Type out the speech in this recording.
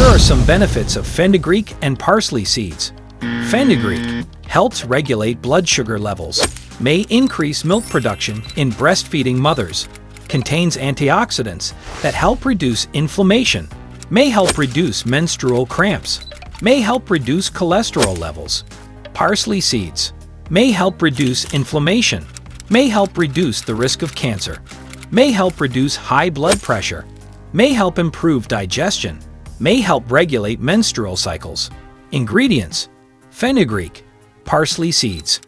Here are some benefits of fenugreek and parsley seeds. Fenugreek helps regulate blood sugar levels, may increase milk production in breastfeeding mothers, contains antioxidants that help reduce inflammation, may help reduce menstrual cramps, may help reduce cholesterol levels. Parsley seeds may help reduce inflammation, may help reduce the risk of cancer, may help reduce high blood pressure, may help improve digestion, may help regulate menstrual cycles. Ingredients: fenugreek, parsley seeds.